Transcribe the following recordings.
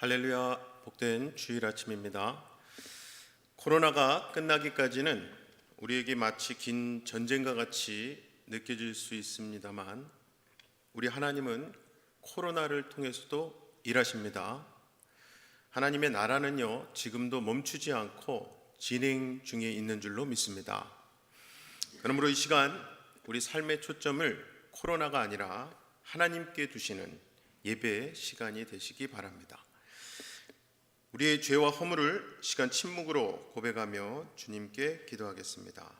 할렐루야, 복된 주일 아침입니다. 코로나가 끝나기까지는 우리에게 마치 긴 전쟁과 같이 느껴질 수 있습니다만 우리 하나님은 코로나를 통해서도 일하십니다. 하나님의 나라는요, 지금도 멈추지 않고 진행 중에 있는 줄로 믿습니다. 그러므로 이 시간 우리 삶의 초점을 코로나가 아니라 하나님께 두시는 예배의 시간이 되시기 바랍니다. 우리의 죄와 허물을 시간 침묵으로 고백하며 주님께 기도하겠습니다.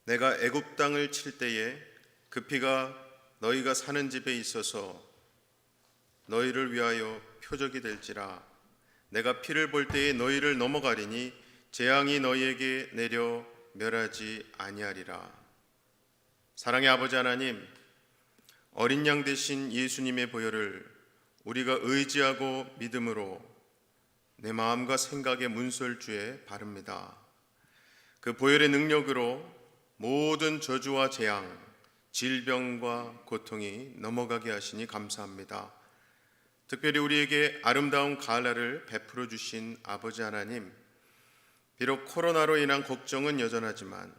내가 애굽 땅을 칠 때에 그 피가 너희가 사는 집에 있어서 너희를 위하여 표적이 될지라. 내가 피를 볼 때에 너희를 넘어가리니 재앙이 너희에게 내려 멸하지 아니하리라. 사랑의 아버지 하나님, 어린 양 되신 예수님의 보혈을 우리가 의지하고 믿음으로 내 마음과 생각의 문설주에 바릅니다. 그 보혈의 능력으로 모든 저주와 재앙, 질병과 고통이 넘어가게 하시니 감사합니다. 특별히 우리에게 아름다운 가을날을 베풀어 주신 아버지 하나님, 비록 코로나로 인한 걱정은 여전하지만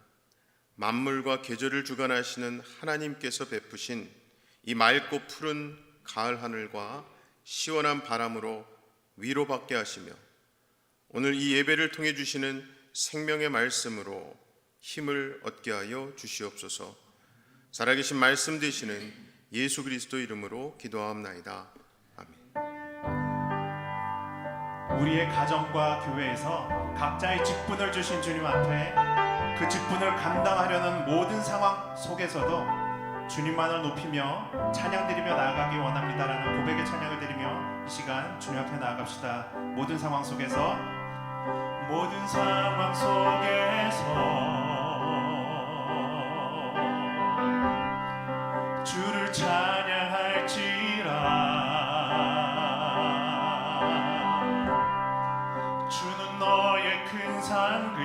만물과 계절을 주관하시는 하나님께서 베푸신 이 맑고 푸른 가을 하늘과 시원한 바람으로 위로받게 하시며 오늘 이 예배를 통해 주시는 생명의 말씀으로 힘을 얻게 하여 주시옵소서. 살아계신 말씀 되시는 예수 그리스도 이름으로 기도하옵나이다. 아멘. 우리의 가정과 교회에서 각자의 직분을 주신 주님 앞에 그 직분을 감당하려는 모든 상황 속에서도 주님만을 높이며 찬양 드리며 나아가기 원합니다라는 고백의 찬양을 드리며 이 시간 주님 앞에 나아갑시다. 모든 상황 속에서 주를 찬양할지라. 주는 너의 큰 상급,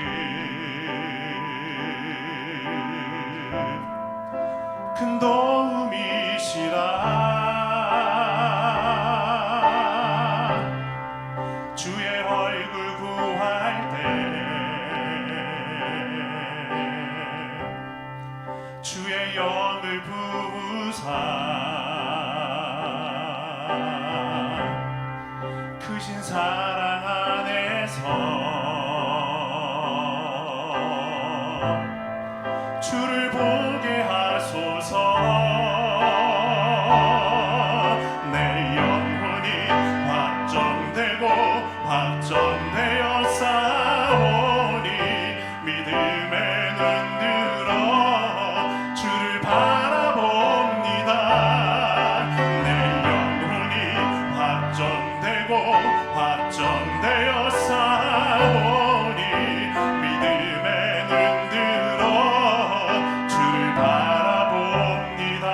큰 도움이시라. 주의 얼굴 구할 때 주의 영을 부으사 크신 사랑 안에서 주를 보게 하소서. 내 영혼이 확정되어 싸우니 믿음에 눈들어 주를 바라봅니다. 내 영혼이 확정되어 싸우니 믿음에 눈들어 주를 바라봅니다.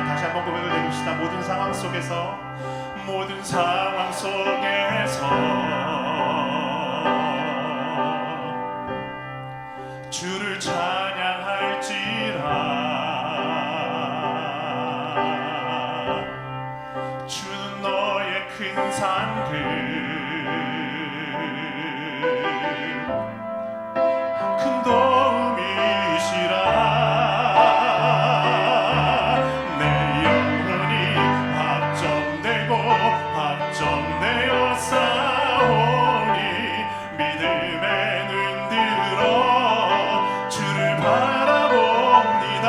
다시 한번 고백을 드립시다. 모든 상황 속에서 주를 찬양할지라. 주는 너의 큰 상급, 큰 도움이시라. 내 영혼이 확정되어 싸우니 믿음에 눈들어 주를 바라봅니다.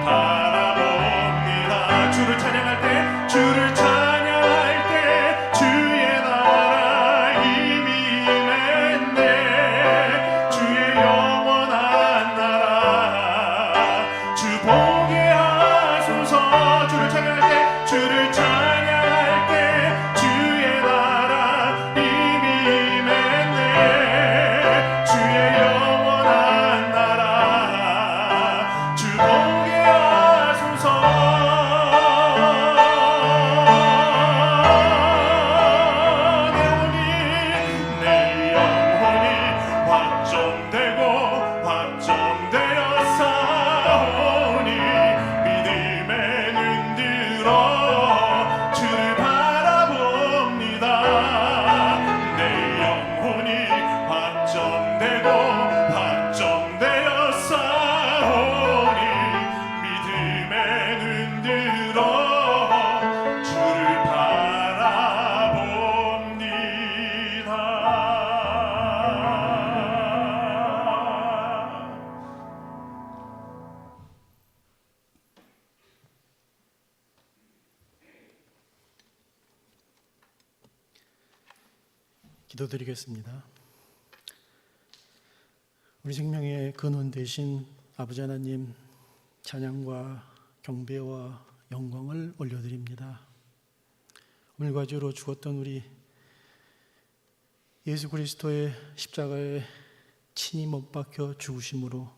바라봅니다. 주를 찬양할 때, 주를 찬양할 때 주의 나라 이미 임했네. 주의 영원한 나라 주 보게 하소서. 주를 찬양할 때, 주를 찬양할 때 주의 나라 이미 임했네. 주의 영원한 나라 주 보게 하소서. 내 영혼이 확정되고 확정되어 사오니 믿음에 눈들어 주를 바라봅니다. 내 영혼이 확정되고 확정되어 사오니 믿음에 눈들어 주를 바라봅니다. 기도드리겠습니다. 우리 생명의 근원 되신 아버지 하나님, 찬양과 경배와 영광을 올려드립니다. 오늘과 주로 죽었던 우리 예수 그리스도의 십자가에 친히 못 박혀 죽으심으로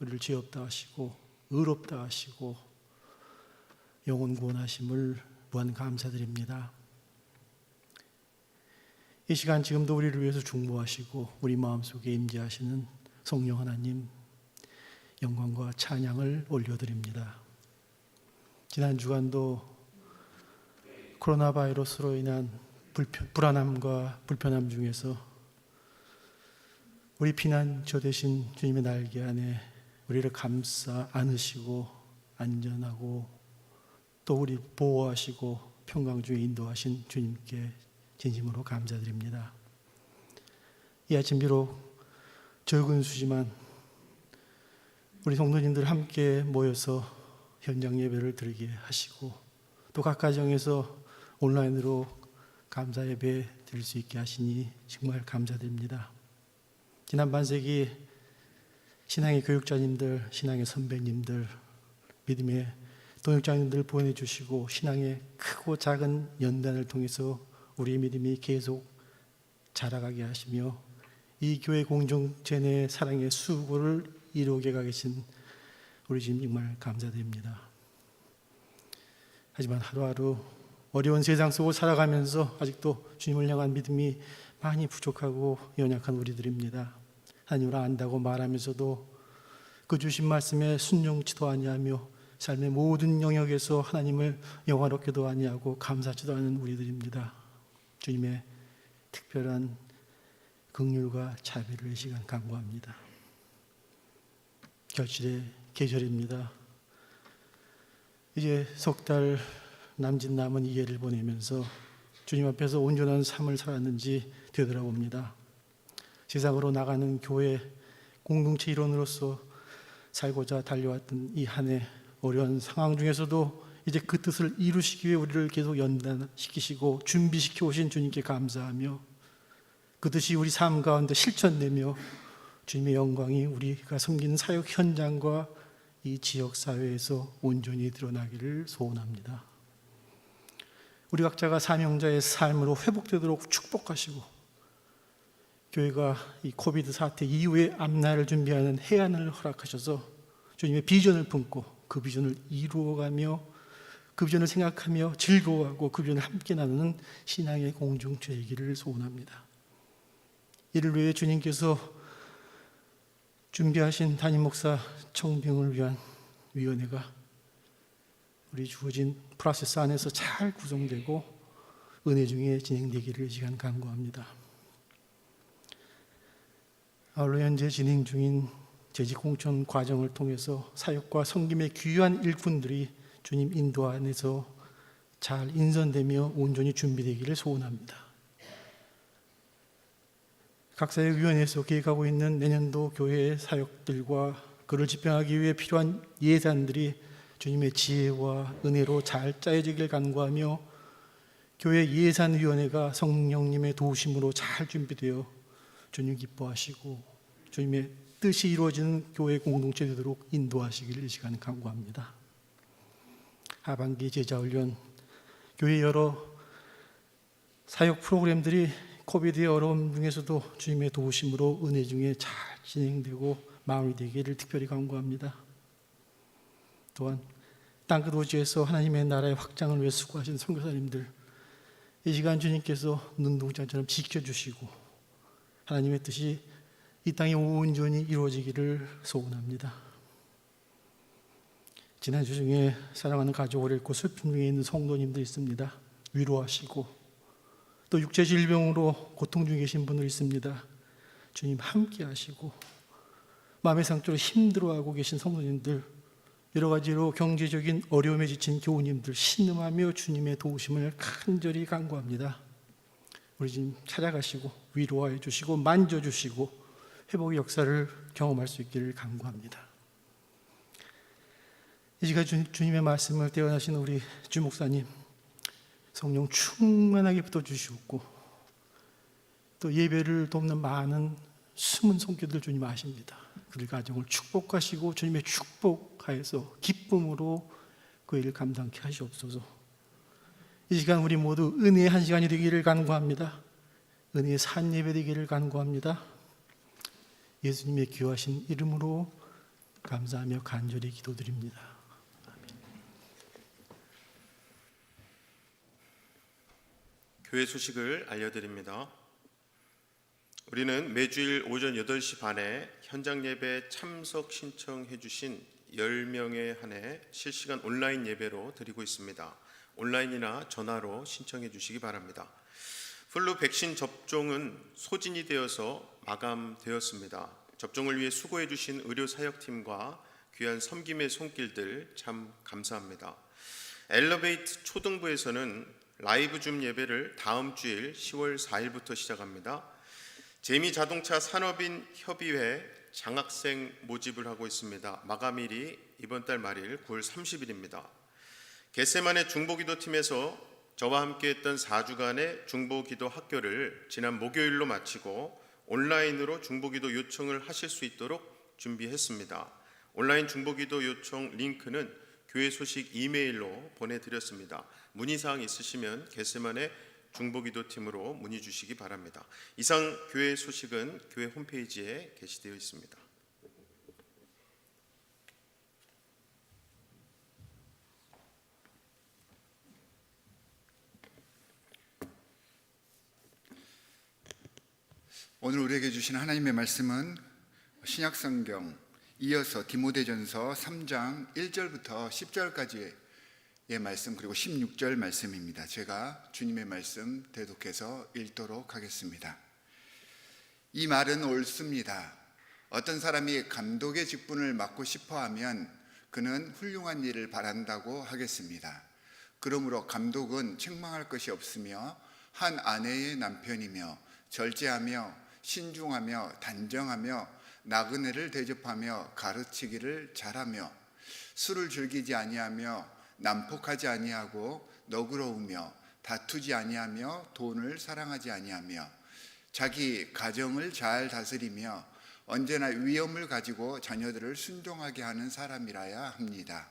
우리를 죄 없다 하시고 의롭다 하시고 영혼 구원하심을 무한 감사드립니다. 이 시간 지금도 우리를 위해서 중보하시고 우리 마음속에 임재하시는 성령 하나님, 영광과 찬양을 올려드립니다. 지난 주간도 코로나 바이러스로 인한 불안함과 불편함 중에서 우리 피난처 되신 주님의 날개 안에 우리를 감싸 안으시고 안전하고 또 우리 보호하시고 평강 중에 인도하신 주님께 진심으로 감사드립니다. 이 아침 비록 적은 수지만 우리 성도님들 함께 모여서 현장 예배를 드리게 하시고 또 각 가정에서 온라인으로 감사 예배 드릴 수 있게 하시니 정말 감사드립니다. 지난 반세기 신앙의 교육자님들, 신앙의 선배님들, 믿음의 동역자님들 보내주시고 신앙의 크고 작은 연단을 통해서 우리의 믿음이 계속 자라가게 하시며 이 교회 공동체 내 사랑의 수고를 이루게 가 계신 우리 주님 정말 감사드립니다. 하지만 하루하루 어려운 세상 속을 살아가면서 아직도 주님을 향한 믿음이 많이 부족하고 연약한 우리들입니다. 하나님을 안다고 말하면서도 그 주신 말씀에 순종치도 아니하며 삶의 모든 영역에서 하나님을 영화롭게도 아니하고 감사하지도 않은 우리들입니다. 주님의 특별한 긍휼과 자비를 이 시간 간구합니다. 결실의 계절입니다. 이제 석 달 남짓 남은 이 해를 보내면서 주님 앞에서 온전한 삶을 살았는지 되돌아봅니다. 세상으로 나가는 교회 공동체 일원으로서 살고자 달려왔던 이 한 해 어려운 상황 중에서도 이제 그 뜻을 이루시기 위해 우리를 계속 연단시키시고 준비시켜 오신 주님께 감사하며 그 뜻이 우리 삶 가운데 실천되며 주님의 영광이 우리가 섬기는 사역 현장과 이 지역 사회에서 온전히 드러나기를 소원합니다. 우리 각자가 사명자의 삶으로 회복되도록 축복하시고 교회가 이 코비드 사태 이후에 앞날을 준비하는 해안을 허락하셔서 주님의 비전을 품고 그 비전을 이루어가며 그 비전을 생각하며 즐거워하고 그 비전을 함께 나누는 신앙의 공동체이기를 소원합니다. 이를 위해 주님께서 준비하신 담임 목사 청빙을 위한 위원회가 우리 주어진 프로세스 안에서 잘 구성되고 은혜 중에 진행되기를 이 시간 간구합니다. 아울러 현재 진행 중인 재직 공천 과정을 통해서 사역과 섬김의 귀한 일꾼들이 주님 인도 안에서 잘 인선되며 온전히 준비되기를 소원합니다. 각 사역위원회에서 계획하고 있는 내년도 교회 사역들과 그를 집행하기 위해 필요한 예산들이 주님의 지혜와 은혜로 잘 짜여지길 간구하며 교회 예산위원회가 성령님의 도우심으로 잘 준비되어 주님 기뻐하시고 주님의 뜻이 이루어지는 교회 공동체 되도록 인도하시기를 이 시간 간구합니다. 하반기 제자훈련, 교회 여러 사역 프로그램들이 코비드의 어려움 중에서도 주님의 도우심으로 은혜 중에 잘 진행되고 마무리되기를 특별히 간구합니다. 또한 땅끝 오지에서 하나님의 나라의 확장을 위해 수고하신 선교사님들, 이 시간 주님께서 눈동자처럼 지켜주시고 하나님의 뜻이 이 땅에 온전히 이루어지기를 소원합니다. 지난주 중에 사랑하는 가족을 잃고 슬픔 중에 있는 성도님도 있습니다. 위로하시고 또 육체 질병으로 고통 중에 계신 분들 있습니다. 주님 함께 하시고 마음의 상처로 힘들어하고 계신 성도님들, 여러 가지로 경제적인 어려움에 지친 교우님들 신음하며 주님의 도우심을 간절히 간구합니다. 우리 주님 찾아가시고 위로해 주시고 만져주시고 회복의 역사를 경험할 수 있기를 간구합니다. 이 시간 주님의 말씀을 떼어나신 우리 주 목사님, 성령 충만하게 붙어주시옵고 또 예배를 돕는 많은 숨은 손길들 주님 아십니다. 그들 가정을 축복하시고 주님의 축복하여서 기쁨으로 그 일을 감당케 하시옵소서. 이 시간 우리 모두 은혜의 한 시간이 되기를 간구합니다. 은혜의 산 예배 되기를 간구합니다. 예수님의 귀하신 이름으로 감사하며 간절히 기도드립니다. 교회 소식을 알려드립니다. 우리는 매주일 오전 8시 반에 현장 예배 참석 신청해 주신 10명에 한해 실시간 온라인 예배로 드리고 있습니다. 온라인이나 전화로 신청해 주시기 바랍니다. 플루 백신 접종은 소진이 되어서 마감되었습니다. 접종을 위해 수고해 주신 의료 사역팀과 귀한 섬김의 손길들 참 감사합니다. 엘리베이트 초등부에서는 라이브 줌 예배를 다음 주일 10월 4일부터 시작합니다. 재미자동차 산업인 협의회 장학생 모집을 하고 있습니다. 마감일이 이번 달 말일 9월 30일입니다. 겟세마네 중보기도팀에서 저와 함께했던 4주간의 중보기도 학교를 지난 목요일로 마치고 온라인으로 중보기도 요청을 하실 수 있도록 준비했습니다. 온라인 중보기도 요청 링크는 교회 소식 이메일로 보내드렸습니다. 문의사항 있으시면 겟세마네 중보기도팀으로 문의 주시기 바랍니다. 이상 교회 소식은 교회 홈페이지에 게시되어 있습니다. 오늘 우리에게 주신 하나님의 말씀은 신약성경 이어서 디모데전서 3장 1절부터 10절까지의 말씀, 그리고 16절 말씀입니다. 제가 주님의 말씀 대독해서 읽도록 하겠습니다. 이 말은 옳습니다. 어떤 사람이 감독의 직분을 맡고 싶어하면 그는 훌륭한 일을 바란다고 하겠습니다. 그러므로 감독은 책망할 것이 없으며 한 아내의 남편이며 절제하며 신중하며 단정하며 나그네를 대접하며 가르치기를 잘하며 술을 즐기지 아니하며 난폭하지 아니하고 너그러우며 다투지 아니하며 돈을 사랑하지 아니하며 자기 가정을 잘 다스리며 언제나 위엄을 가지고 자녀들을 순종하게 하는 사람이라야 합니다.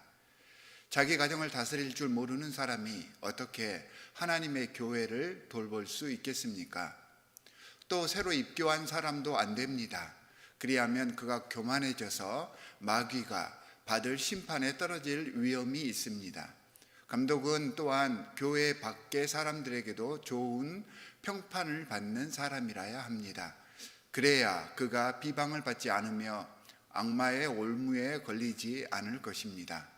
자기 가정을 다스릴 줄 모르는 사람이 어떻게 하나님의 교회를 돌볼 수 있겠습니까? 또 새로 입교한 사람도 안 됩니다. 그리하면 그가 교만해져서 마귀가 받을 심판에 떨어질 위험이 있습니다. 감독은 또한 교회 밖의 사람들에게도 좋은 평판을 받는 사람이라야 합니다. 그래야 그가 비방을 받지 않으며 악마의 올무에 걸리지 않을 것입니다.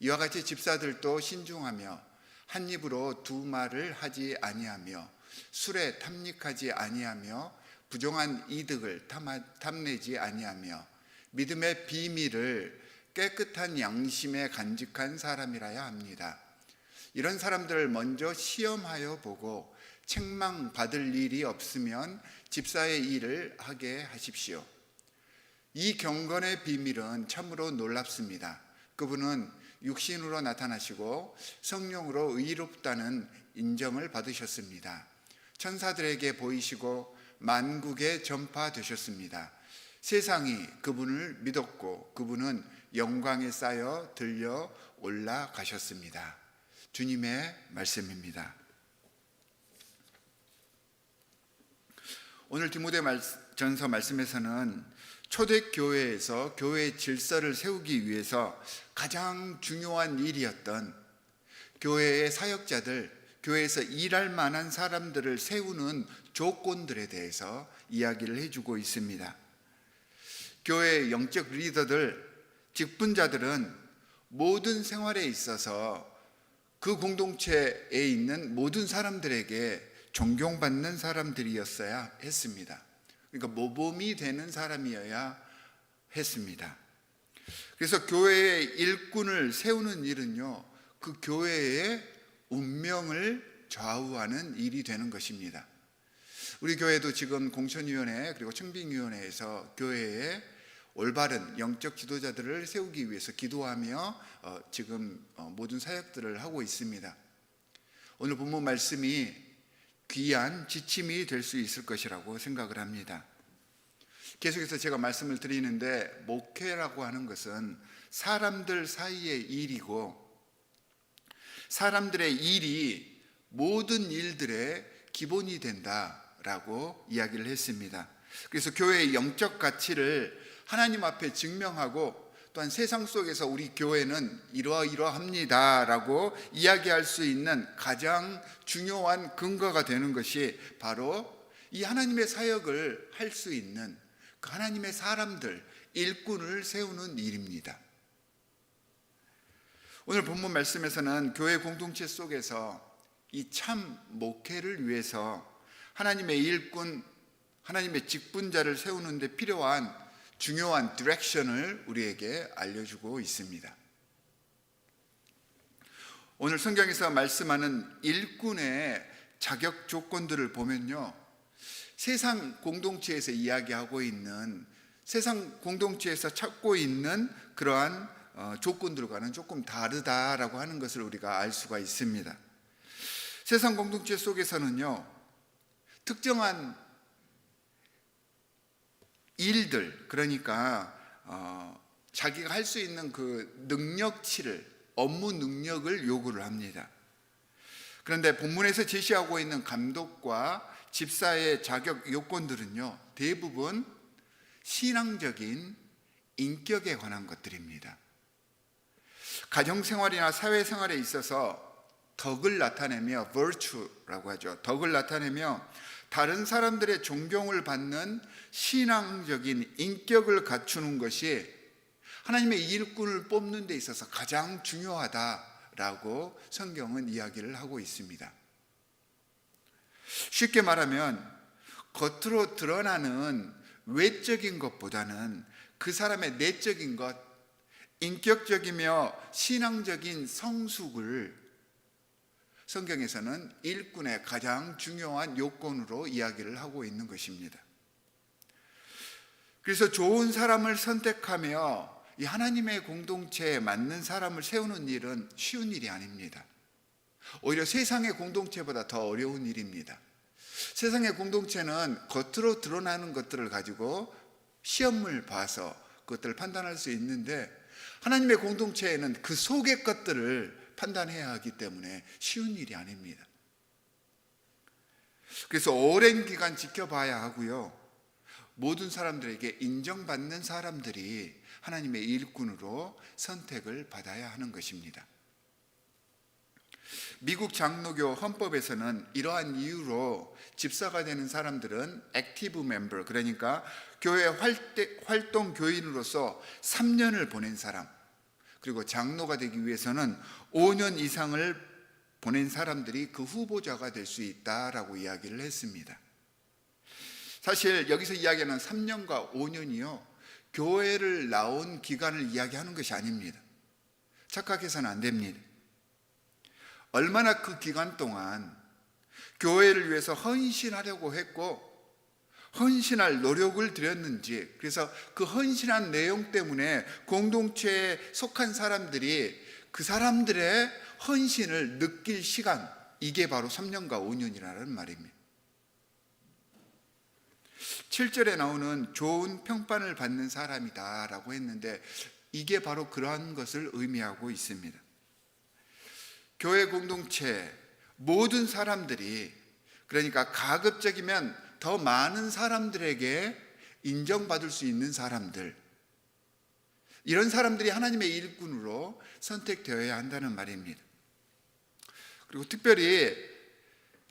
이와 같이 집사들도 신중하며 한 입으로 두 말을 하지 아니하며 술에 탐닉하지 아니하며 부정한 이득을 탐내지 아니하며 믿음의 비밀을 깨끗한 양심에 간직한 사람이라야 합니다. 이런 사람들을 먼저 시험하여 보고 책망받을 일이 없으면 집사의 일을 하게 하십시오. 이 경건의 비밀은 참으로 놀랍습니다. 그분은 육신으로 나타나시고 성령으로 의롭다는 인정을 받으셨습니다. 천사들에게 보이시고 만국에 전파되셨습니다. 세상이 그분을 믿었고 그분은 영광에 쌓여 들려 올라가셨습니다. 주님의 말씀입니다. 오늘 디모데전서 말씀에서는 초대교회에서 교회의 질서를 세우기 위해서 가장 중요한 일이었던 교회의 사역자들, 교회에서 일할 만한 사람들을 세우는 조건들에 대해서 이야기를 해주고 있습니다. 교회의 영적 리더들, 직분자들은 모든 생활에 있어서 그 공동체에 있는 모든 사람들에게 존경받는 사람들이었어야 했습니다. 그러니까 모범이 되는 사람이어야 했습니다. 그래서 교회의 일꾼을 세우는 일은요, 그 교회의 운명을 좌우하는 일이 되는 것입니다. 우리 교회도 지금 공천위원회 그리고 청빙위원회에서 교회에 올바른 영적 지도자들을 세우기 위해서 기도하며 지금 모든 사역들을 하고 있습니다. 오늘 본문 말씀이 귀한 지침이 될 수 있을 것이라고 생각을 합니다. 계속해서 제가 말씀을 드리는데, 목회라고 하는 것은 사람들 사이의 일이고 사람들의 일이 모든 일들의 기본이 된다라고 이야기를 했습니다. 그래서 교회의 영적 가치를 하나님 앞에 증명하고, 또한 세상 속에서 우리 교회는 이러이러합니다라고 이야기할 수 있는 가장 중요한 근거가 되는 것이 바로 이 하나님의 사역을 할 수 있는 그 하나님의 사람들, 일꾼을 세우는 일입니다. 오늘 본문 말씀에서는 교회 공동체 속에서 이 참 목회를 위해서 하나님의 일꾼, 하나님의 직분자를 세우는 데 필요한 중요한 디렉션을 우리에게 알려주고 있습니다. 오늘 성경에서 말씀하는 일꾼의 자격 조건들을 보면요, 세상 공동체에서 이야기하고 있는, 세상 공동체에서 찾고 있는 그러한 조건들과는 조금 다르다라고 하는 것을 우리가 알 수가 있습니다. 세상 공동체 속에서는요, 특정한 일들, 그러니까 자기가 할 수 있는 그 능력치를, 업무 능력을 요구를 합니다. 그런데 본문에서 제시하고 있는 감독과 집사의 자격 요건들은요, 대부분 신앙적인 인격에 관한 것들입니다. 가정생활이나 사회생활에 있어서 덕을 나타내며, virtue라고 하죠, 덕을 나타내며 다른 사람들의 존경을 받는 신앙적인 인격을 갖추는 것이 하나님의 일꾼을 뽑는 데 있어서 가장 중요하다라고 성경은 이야기를 하고 있습니다. 쉽게 말하면 겉으로 드러나는 외적인 것보다는 그 사람의 내적인 것, 인격적이며 신앙적인 성숙을 성경에서는 일꾼의 가장 중요한 요건으로 이야기를 하고 있는 것입니다. 그래서 좋은 사람을 선택하며 이 하나님의 공동체에 맞는 사람을 세우는 일은 쉬운 일이 아닙니다. 오히려 세상의 공동체보다 더 어려운 일입니다. 세상의 공동체는 겉으로 드러나는 것들을 가지고 시험을 봐서 그것들을 판단할 수 있는데, 하나님의 공동체에는 그 속의 것들을 판단해야 하기 때문에 쉬운 일이 아닙니다. 그래서 오랜 기간 지켜봐야 하고요, 모든 사람들에게 인정받는 사람들이 하나님의 일꾼으로 선택을 받아야 하는 것입니다. 미국 장로교 헌법에서는 이러한 이유로 집사가 되는 사람들은 액티브 멤버, 그러니까 교회 활동 교인으로서 3년을 보낸 사람, 그리고 장로가 되기 위해서는 5년 이상을 보낸 사람들이 그 후보자가 될 수 있다라고 이야기를 했습니다. 사실 여기서 이야기하는 3년과 5년이요, 교회를 나온 기간을 이야기하는 것이 아닙니다. 착각해서는 안 됩니다. 얼마나 그 기간 동안 교회를 위해서 헌신하려고 했고 헌신할 노력을 들였는지, 그래서 그 헌신한 내용 때문에 공동체에 속한 사람들이 그 사람들의 헌신을 느낄 시간, 이게 바로 3년과 5년이라는 말입니다. 7절에 나오는 좋은 평판을 받는 사람이다 라고 했는데, 이게 바로 그러한 것을 의미하고 있습니다. 교회 공동체 모든 사람들이, 그러니까 가급적이면 더 많은 사람들에게 인정받을 수 있는 사람들, 이런 사람들이 하나님의 일꾼으로 선택되어야 한다는 말입니다. 그리고 특별히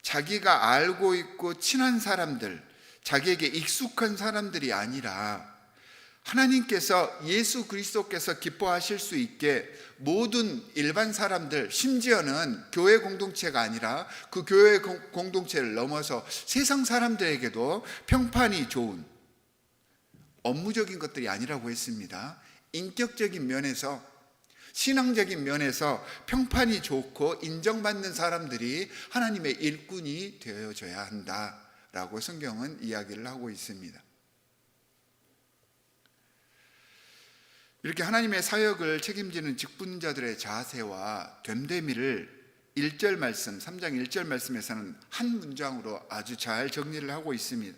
자기가 알고 있고 친한 사람들, 자기에게 익숙한 사람들이 아니라 하나님께서, 예수 그리스도께서 기뻐하실 수 있게 모든 일반 사람들, 심지어는 교회 공동체가 아니라 그 교회 공동체를 넘어서 세상 사람들에게도 평판이 좋은, 업무적인 것들이 아니라고 했습니다. 인격적인 면에서, 신앙적인 면에서 평판이 좋고 인정받는 사람들이 하나님의 일꾼이 되어져야 한다라고 성경은 이야기를 하고 있습니다. 이렇게 하나님의 사역을 책임지는 직분자들의 자세와 됨됨이를 1절 말씀, 3장 1절 말씀에서는 한 문장으로 아주 잘 정리를 하고 있습니다.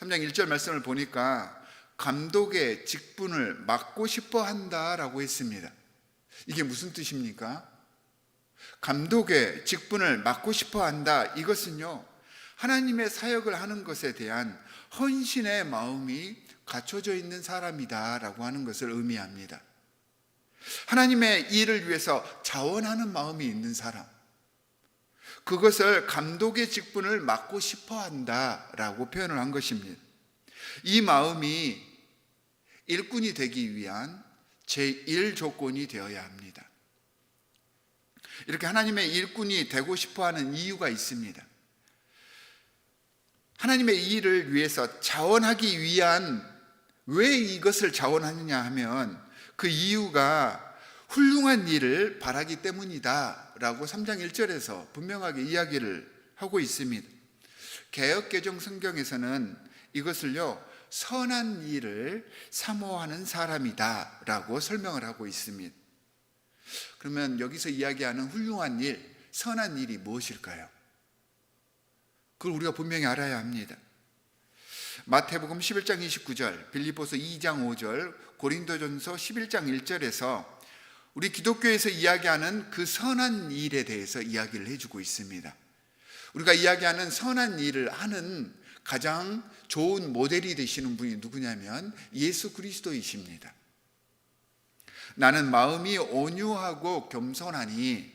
3장 1절 말씀을 보니까 감독의 직분을 맡고 싶어 한다라고 했습니다. 이게 무슨 뜻입니까? 감독의 직분을 맡고 싶어 한다, 이것은요, 하나님의 사역을 하는 것에 대한 헌신의 마음이 갖춰져 있는 사람이다 라고 하는 것을 의미합니다. 하나님의 일을 위해서 자원하는 마음이 있는 사람, 그것을 감독의 직분을 맡고 싶어 한다 라고 표현을 한 것입니다. 이 마음이 일꾼이 되기 위한 제1 조건이 되어야 합니다. 이렇게 하나님의 일꾼이 되고 싶어 하는 이유가 있습니다. 하나님의 일을 위해서 자원하기 위한, 왜 이것을 자원하느냐 하면 그 이유가 훌륭한 일을 바라기 때문이다 라고 3장 1절에서 분명하게 이야기를 하고 있습니다. 개역개정 성경에서는 이것을요, 선한 일을 사모하는 사람이다 라고 설명을 하고 있습니다. 그러면 여기서 이야기하는 훌륭한 일, 선한 일이 무엇일까요? 그걸 우리가 분명히 알아야 합니다. 마태복음 11장 29절, 빌립보서 2장 5절, 고린도전서 11장 1절에서 우리 기독교에서 이야기하는 그 선한 일에 대해서 이야기를 해주고 있습니다. 우리가 이야기하는 선한 일을 하는 가장 좋은 모델이 되시는 분이 누구냐면 예수 그리스도이십니다. 나는 마음이 온유하고 겸손하니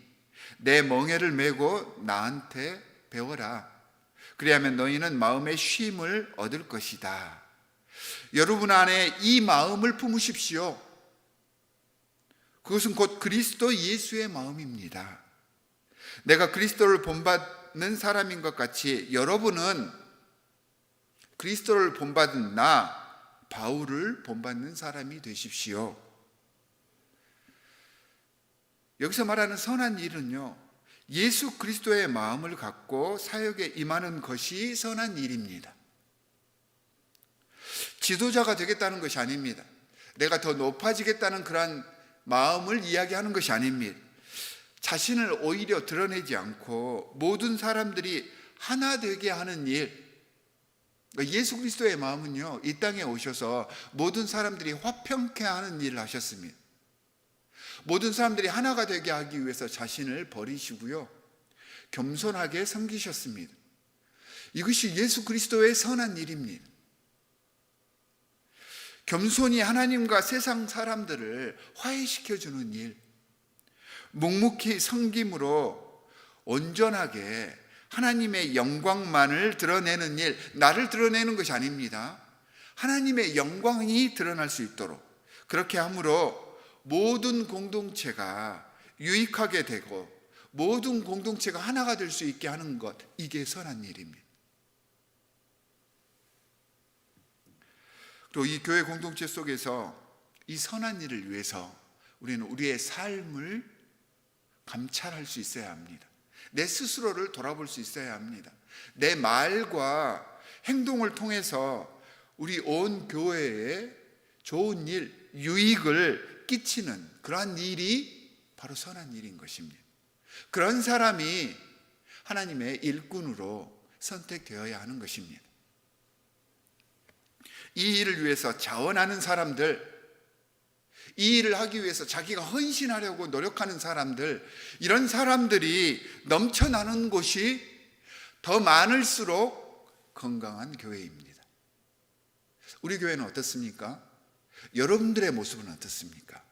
내 멍에를 메고 나한테 배워라. 그리하면 너희는 마음의 쉼을 얻을 것이다. 여러분 안에 이 마음을 품으십시오. 그것은 곧 그리스도 예수의 마음입니다. 내가 그리스도를 본받는 사람인 것 같이 여러분은 그리스도를 본받은 나 바울을 본받는 사람이 되십시오. 여기서 말하는 선한 일은요, 예수 그리스도의 마음을 갖고 사역에 임하는 것이 선한 일입니다. 지도자가 되겠다는 것이 아닙니다. 내가 더 높아지겠다는 그런 마음을 이야기하는 것이 아닙니다. 자신을 오히려 드러내지 않고 모든 사람들이 하나 되게 하는 일, 예수 그리스도의 마음은요, 이 땅에 오셔서 모든 사람들이 화평케 하는 일을 하셨습니다. 모든 사람들이 하나가 되게 하기 위해서 자신을 버리시고요, 겸손하게 섬기셨습니다. 이것이 예수 그리스도의 선한 일입니다. 겸손히 하나님과 세상 사람들을 화해시켜주는 일, 묵묵히 섬김으로 온전하게 하나님의 영광만을 드러내는 일, 나를 드러내는 것이 아닙니다. 하나님의 영광이 드러날 수 있도록 그렇게 함으로 모든 공동체가 유익하게 되고 모든 공동체가 하나가 될 수 있게 하는 것, 이게 선한 일입니다. 그리고 이 교회 공동체 속에서 이 선한 일을 위해서 우리는 우리의 삶을 감찰할 수 있어야 합니다. 내 스스로를 돌아볼 수 있어야 합니다. 내 말과 행동을 통해서 우리 온 교회에 좋은 일, 유익을 끼치는 그러한 일이 바로 선한 일인 것입니다. 그런 사람이 하나님의 일꾼으로 선택되어야 하는 것입니다. 이 일을 위해서 자원하는 사람들, 이 일을 하기 위해서 자기가 헌신하려고 노력하는 사람들, 이런 사람들이 넘쳐나는 곳이 더 많을수록 건강한 교회입니다. 우리 교회는 어떻습니까? 여러분들의 모습은 어떻습니까?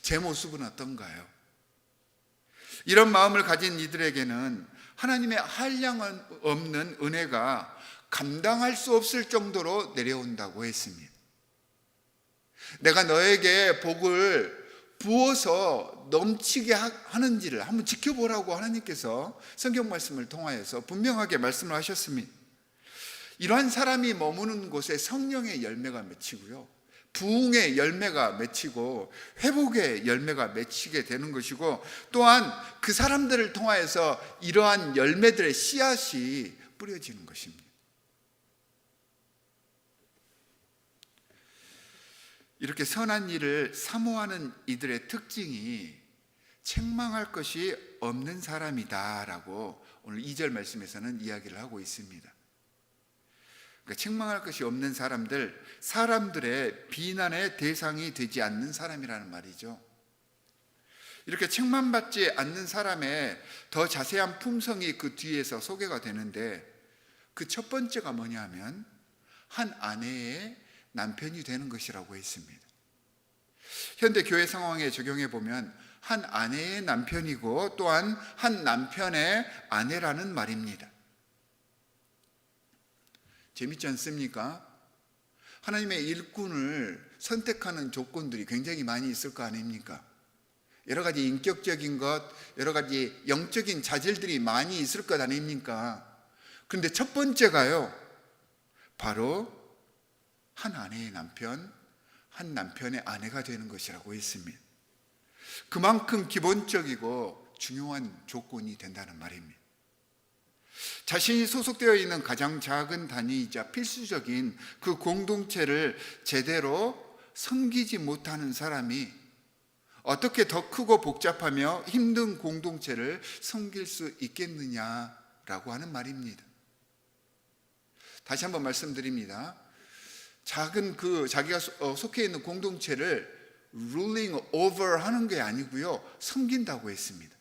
제 모습은 어떤가요? 이런 마음을 가진 이들에게는 하나님의 한량 없는 은혜가 감당할 수 없을 정도로 내려온다고 했습니다. 내가 너에게 복을 부어서 넘치게 하는지를 한번 지켜보라고 하나님께서 성경 말씀을 통하여서 분명하게 말씀을 하셨습니다. 이러한 사람이 머무는 곳에 성령의 열매가 맺히고요, 부흥의 열매가 맺히고 회복의 열매가 맺히게 되는 것이고, 또한 그 사람들을 통하여서 이러한 열매들의 씨앗이 뿌려지는 것입니다. 이렇게 선한 일을 사모하는 이들의 특징이 책망할 것이 없는 사람이다라고 오늘 2절 말씀에서는 이야기를 하고 있습니다. 그러니까 책망할 것이 없는 사람들, 사람들의 비난의 대상이 되지 않는 사람이라는 말이죠. 이렇게 책망받지 않는 사람의 더 자세한 품성이 그 뒤에서 소개가 되는데, 그 첫 번째가 뭐냐면 한 아내의 남편이 되는 것이라고 했습니다. 현대 교회 상황에 적용해 보면 한 아내의 남편이고 또한 한 남편의 아내라는 말입니다. 재밌지 않습니까? 하나님의 일꾼을 선택하는 조건들이 굉장히 많이 있을 거 아닙니까? 여러 가지 인격적인 것, 여러 가지 영적인 자질들이 많이 있을 것 아닙니까? 그런데 첫 번째가요, 바로 한 아내의 남편, 한 남편의 아내가 되는 것이라고 했습니다. 그만큼 기본적이고 중요한 조건이 된다는 말입니다. 자신이 소속되어 있는 가장 작은 단위이자 필수적인 그 공동체를 제대로 섬기지 못하는 사람이 어떻게 더 크고 복잡하며 힘든 공동체를 섬길 수 있겠느냐라고 하는 말입니다. 다시 한번 말씀드립니다. 작은 자기가 속해 있는 공동체를 ruling over 하는 게 아니고요, 섬긴다고 했습니다.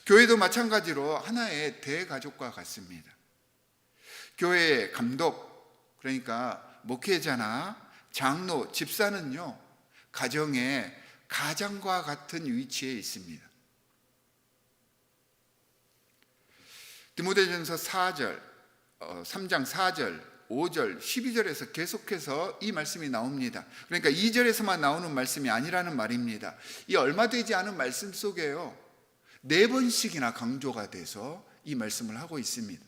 교회도 마찬가지로 하나의 대가족과 같습니다. 교회의 감독, 그러니까 목회자나 장로, 집사는요, 가정의 가장과 같은 위치에 있습니다. 디모데전서 3장 4절, 5절, 12절에서 계속해서 이 말씀이 나옵니다. 그러니까 2절에서만 나오는 말씀이 아니라는 말입니다. 이 얼마 되지 않은 말씀 속에요, 4번씩이나 강조가 돼서 이 말씀을 하고 있습니다.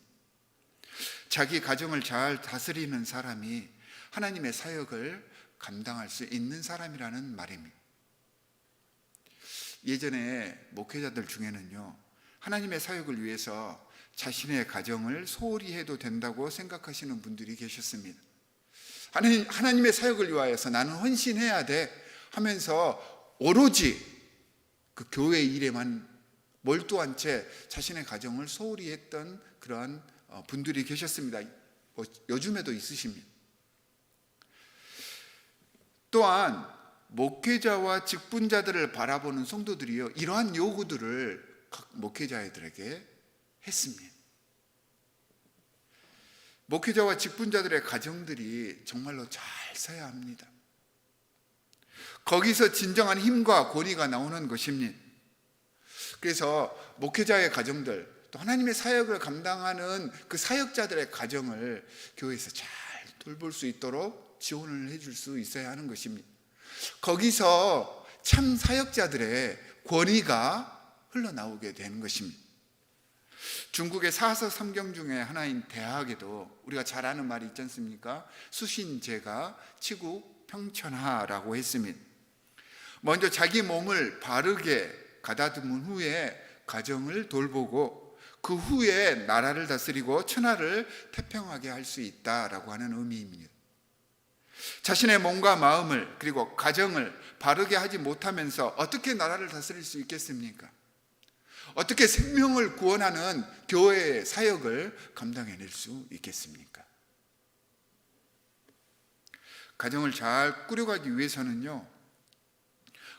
자기 가정을 잘 다스리는 사람이 하나님의 사역을 감당할 수 있는 사람이라는 말입니다. 예전에 목회자들 중에는요, 하나님의 사역을 위해서 자신의 가정을 소홀히 해도 된다고 생각하시는 분들이 계셨습니다. 하나님의 사역을 위하여서 나는 헌신해야 돼 하면서 오로지 그 교회 일에만 몰두한 채 자신의 가정을 소홀히 했던 그러한 분들이 계셨습니다. 요즘에도 있으십니다. 또한 목회자와 직분자들을 바라보는 성도들이요, 이러한 요구들을 각 목회자들에게 했습니다. 목회자와 직분자들의 가정들이 정말로 잘 서야 합니다. 거기서 진정한 힘과 권위가 나오는 것입니다. 그래서 목회자의 가정들, 또 하나님의 사역을 감당하는 그 사역자들의 가정을 교회에서 잘 돌볼 수 있도록 지원을 해줄 수 있어야 하는 것입니다. 거기서 참 사역자들의 권위가 흘러나오게 되는 것입니다. 중국의 사서 3경 중에 하나인 대학에도 우리가 잘 아는 말이 있지 않습니까? 수신제가 치국 평천하라고 했습니다. 먼저 자기 몸을 바르게 가다듬은 후에 가정을 돌보고 그 후에 나라를 다스리고 천하를 태평하게 할 수 있다라고 하는 의미입니다. 자신의 몸과 마음을 그리고 가정을 바르게 하지 못하면서 어떻게 나라를 다스릴 수 있겠습니까? 어떻게 생명을 구원하는 교회의 사역을 감당해낼 수 있겠습니까? 가정을 잘 꾸려가기 위해서는요,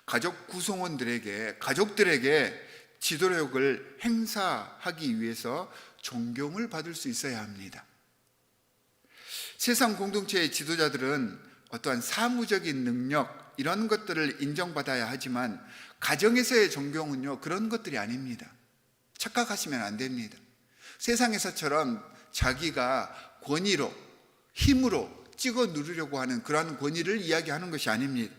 가족 구성원들에게, 가족들에게 지도력을 행사하기 위해서 존경을 받을 수 있어야 합니다. 세상 공동체의 지도자들은 어떠한 사무적인 능력, 이런 것들을 인정받아야 하지만 가정에서의 존경은요, 그런 것들이 아닙니다. 착각하시면 안 됩니다. 세상에서처럼 자기가 권위로, 힘으로 찍어 누르려고 하는 그러한 권위를 이야기하는 것이 아닙니다.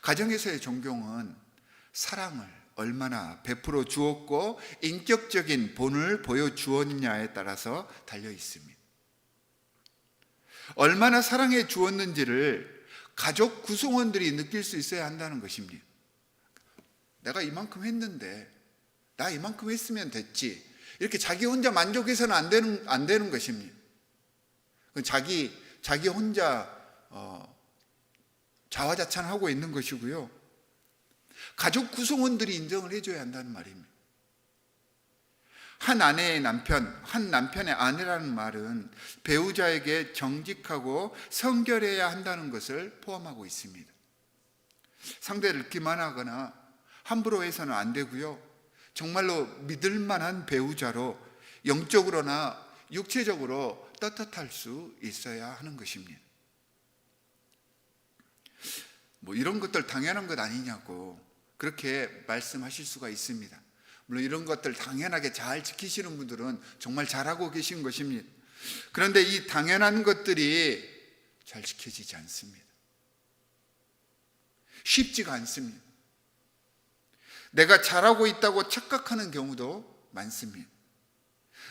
가정에서의 존경은 사랑을 얼마나 베풀어 주었고 인격적인 본을 보여주었냐에 따라서 달려 있습니다. 얼마나 사랑해 주었는지를 가족 구성원들이 느낄 수 있어야 한다는 것입니다. 내가 이만큼 했는데 나 이만큼 했으면 됐지, 이렇게 자기 혼자 만족해서는 안 되는 것입니다. 자기 혼자 자화자찬하고 있는 것이고요, 가족 구성원들이 인정을 해줘야 한다는 말입니다. 한 아내의 남편, 한 남편의 아내라는 말은 배우자에게 정직하고 성결해야 한다는 것을 포함하고 있습니다. 상대를 기만하거나 함부로 해서는 안 되고요, 정말로 믿을 만한 배우자로 영적으로나 육체적으로 떳떳할 수 있어야 하는 것입니다. 뭐 이런 것들 당연한 것 아니냐고 그렇게 말씀하실 수가 있습니다. 물론 이런 것들 당연하게 잘 지키시는 분들은 정말 잘하고 계신 것입니다. 그런데 이 당연한 것들이 잘 지켜지지 않습니다. 쉽지가 않습니다. 내가 잘하고 있다고 착각하는 경우도 많습니다.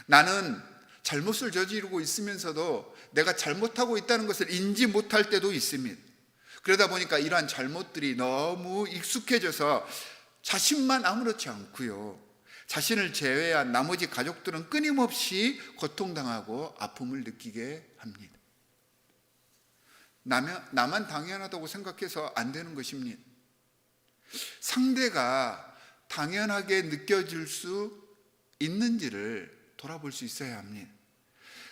나는 잘못을 저지르고 있으면서도 내가 잘못하고 있다는 것을 인지 못할 때도 있습니다. 그러다 보니까 이러한 잘못들이 너무 익숙해져서 자신만 아무렇지 않고요, 자신을 제외한 나머지 가족들은 끊임없이 고통당하고 아픔을 느끼게 합니다. 나만 당연하다고 생각해서 안 되는 것입니다. 상대가 당연하게 느껴질 수 있는지를 돌아볼 수 있어야 합니다.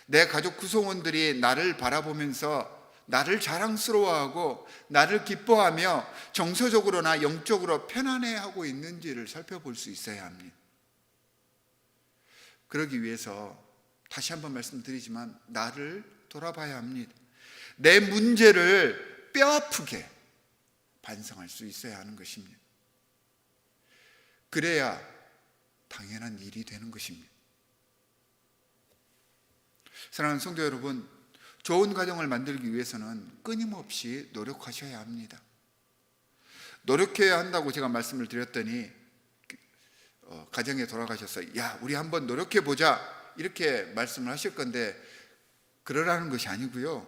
내 가족 구성원들이 나를 바라보면서 나를 자랑스러워하고 나를 기뻐하며 정서적으로나 영적으로 편안해하고 있는지를 살펴볼 수 있어야 합니다. 그러기 위해서 다시 한번 말씀드리지만 나를 돌아봐야 합니다. 내 문제를 뼈아프게 반성할 수 있어야 하는 것입니다. 그래야 당연한 일이 되는 것입니다. 사랑하는 성도 여러분, 좋은 가정을 만들기 위해서는 끊임없이 노력하셔야 합니다. 노력해야 한다고 제가 말씀을 드렸더니 가정에 돌아가셔서 야, 우리 한번 노력해보자 이렇게 말씀을 하실 건데, 그러라는 것이 아니고요,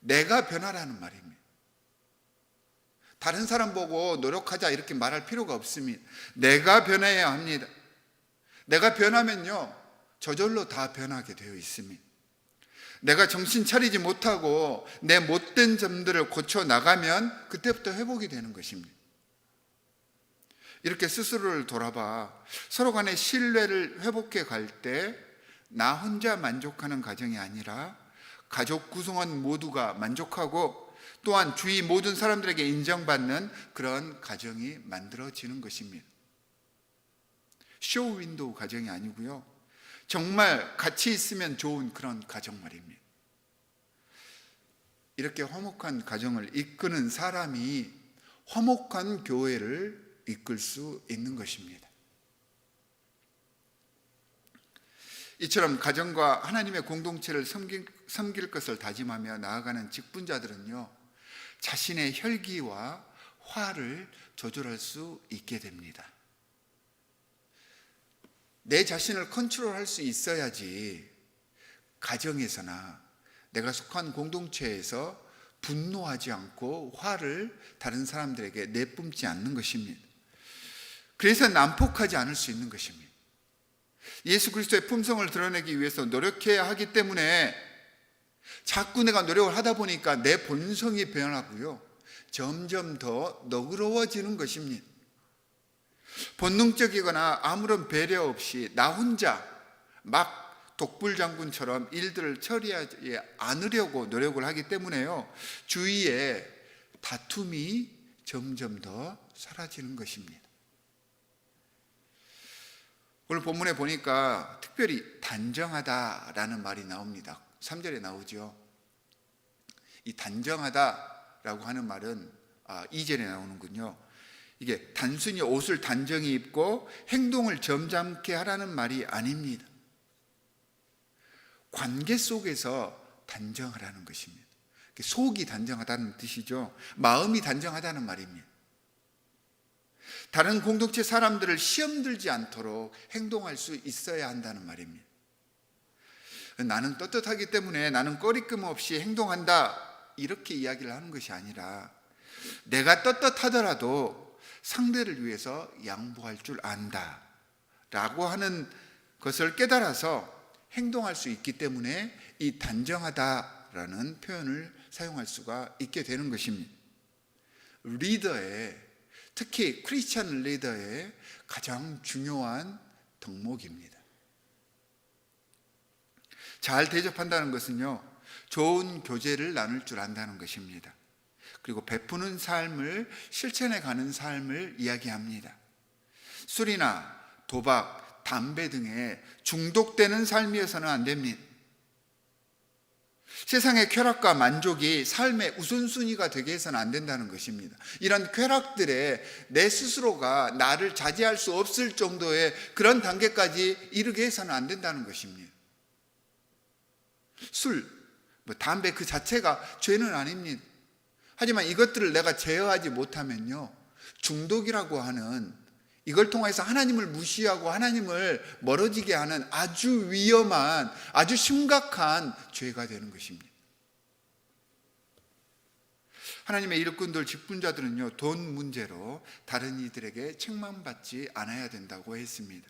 내가 변하라는 말입니다. 다른 사람 보고 노력하자 이렇게 말할 필요가 없습니다. 내가 변해야 합니다. 내가 변하면요, 저절로 다 변하게 되어 있습니다. 내가 정신 차리지 못하고 내 못된 점들을 고쳐 나가면 그때부터 회복이 되는 것입니다. 이렇게 스스로를 돌아봐 서로 간의 신뢰를 회복해 갈 때 나 혼자 만족하는 가정이 아니라 가족 구성원 모두가 만족하고 또한 주위 모든 사람들에게 인정받는 그런 가정이 만들어지는 것입니다. 쇼 윈도우 가정이 아니고요, 정말 같이 있으면 좋은 그런 가정 말입니다. 이렇게 화목한 가정을 이끄는 사람이 화목한 교회를 이끌 수 있는 것입니다. 이처럼 가정과 하나님의 공동체를 섬길 것을 다짐하며 나아가는 직분자들은요, 자신의 혈기와 화를 조절할 수 있게 됩니다. 내 자신을 컨트롤할 수 있어야지 가정에서나 내가 속한 공동체에서 분노하지 않고 화를 다른 사람들에게 내뿜지 않는 것입니다. 그래서 난폭하지 않을 수 있는 것입니다. 예수 그리스도의 품성을 드러내기 위해서 노력해야 하기 때문에 자꾸 내가 노력을 하다 보니까 내 본성이 변하고요, 점점 더 너그러워지는 것입니다. 본능적이거나 아무런 배려 없이 나 혼자 막 독불장군처럼 일들을 처리하지 않으려고 노력을 하기 때문에요, 주위에 다툼이 점점 더 사라지는 것입니다. 오늘 본문에 보니까 특별히 단정하다라는 말이 나옵니다. 3절에 나오죠. 이 단정하다라고 하는 말은 2절에 나오는군요. 이게 단순히 옷을 단정히 입고 행동을 점잖게 하라는 말이 아닙니다. 관계 속에서 단정하라는 것입니다. 속이 단정하다는 뜻이죠. 마음이 단정하다는 말입니다. 다른 공동체 사람들을 시험 들지 않도록 행동할 수 있어야 한다는 말입니다. 나는 떳떳하기 때문에 나는 꺼리낌 없이 행동한다, 이렇게 이야기를 하는 것이 아니라 내가 떳떳하더라도 상대를 위해서 양보할 줄 안다 라고 하는 것을 깨달아서 행동할 수 있기 때문에 이 단정하다라는 표현을 사용할 수가 있게 되는 것입니다. 리더의, 특히 크리스찬 리더의 가장 중요한 덕목입니다. 잘 대접한다는 것은요, 좋은 교제를 나눌 줄 안다는 것입니다. 그리고 베푸는 삶을 실천해 가는 삶을 이야기합니다. 술이나 도박, 담배 등에 중독되는 삶이어서는 안 됩니다. 세상의 쾌락과 만족이 삶의 우선순위가 되게 해서는 안 된다는 것입니다. 이런 쾌락들에 내 스스로가 나를 자제할 수 없을 정도의 그런 단계까지 이르게 해서는 안 된다는 것입니다. 술, 담배 그 자체가 죄는 아닙니다. 하지만 이것들을 내가 제어하지 못하면요, 중독이라고 하는, 이걸 통해서 하나님을 무시하고 하나님을 멀어지게 하는 아주 위험한, 아주 심각한 죄가 되는 것입니다. 하나님의 일꾼들, 직분자들은요, 돈 문제로 다른 이들에게 책망받지 않아야 된다고 했습니다.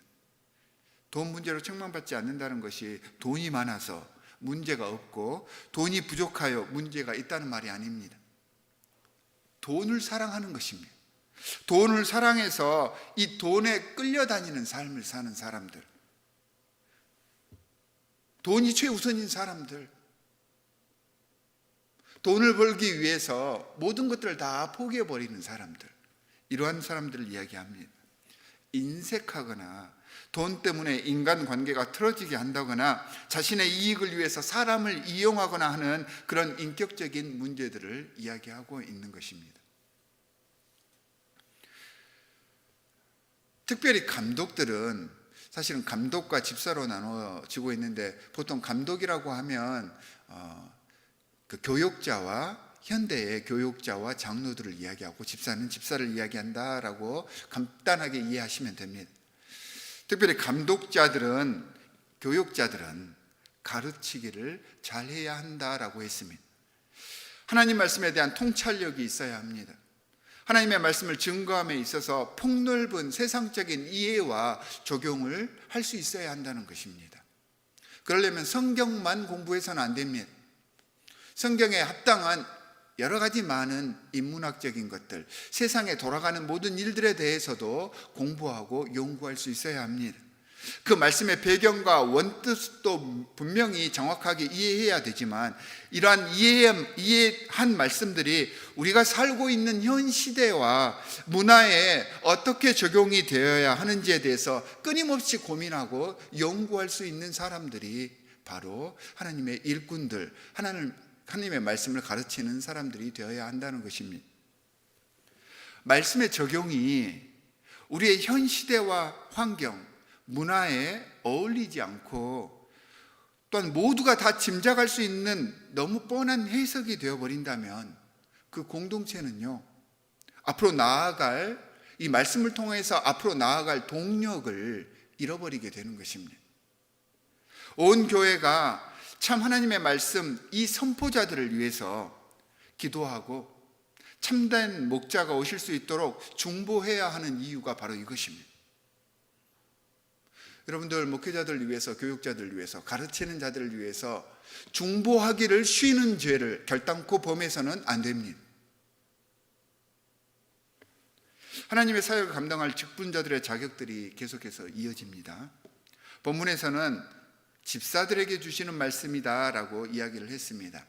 돈 문제로 책망받지 않는다는 것이 돈이 많아서 문제가 없고 돈이 부족하여 문제가 있다는 말이 아닙니다. 돈을 사랑하는 것입니다. 돈을 사랑해서 이 돈에 끌려다니는 삶을 사는 사람들, 돈이 최우선인 사람들, 돈을 벌기 위해서 모든 것들을 다 포기해버리는 사람들, 이러한 사람들을 이야기합니다. 인색하거나 돈 때문에 인간관계가 틀어지게 한다거나 자신의 이익을 위해서 사람을 이용하거나 하는 그런 인격적인 문제들을 이야기하고 있는 것입니다. 특별히 감독들은 사실은 감독과 집사로 나눠지고 있는데, 보통 감독이라고 하면 그 교역자와 현대의 교역자와 장로들을 이야기하고, 집사는 집사를 이야기한다라고 간단하게 이해하시면 됩니다. 특별히 감독자들은, 교역자들은 가르치기를 잘해야 한다라고 했습니다. 하나님 말씀에 대한 통찰력이 있어야 합니다. 하나님의 말씀을 증거함에 있어서 폭넓은 세상적인 이해와 적용을 할 수 있어야 한다는 것입니다. 그러려면 성경만 공부해서는 안 됩니다. 성경에 합당한 여러 가지 많은 인문학적인 것들, 세상에 돌아가는 모든 일들에 대해서도 공부하고 연구할 수 있어야 합니다. 그 말씀의 배경과 원뜻도 분명히 정확하게 이해해야 되지만, 이러한 이해한 말씀들이 우리가 살고 있는 현 시대와 문화에 어떻게 적용이 되어야 하는지에 대해서 끊임없이 고민하고 연구할 수 있는 사람들이 바로 하나님의 일꾼들, 하나님의 말씀을 가르치는 사람들이 되어야 한다는 것입니다. 말씀의 적용이 우리의 현 시대와 환경, 문화에 어울리지 않고, 또한 모두가 다 짐작할 수 있는 너무 뻔한 해석이 되어버린다면 그 공동체는요, 앞으로 나아갈, 이 말씀을 통해서 앞으로 나아갈 동력을 잃어버리게 되는 것입니다. 온 교회가 참 하나님의 말씀, 이 선포자들을 위해서 기도하고 참된 목자가 오실 수 있도록 중보해야 하는 이유가 바로 이것입니다. 여러분들, 목회자들을 위해서, 교육자들을 위해서, 가르치는 자들을 위해서 중보하기를 쉬는 죄를 결단코 범해서는 안 됩니다. 하나님의 사역을 감당할 직분자들의 자격들이 계속해서 이어집니다. 본문에서는 집사들에게 주시는 말씀이다라고 이야기를 했습니다.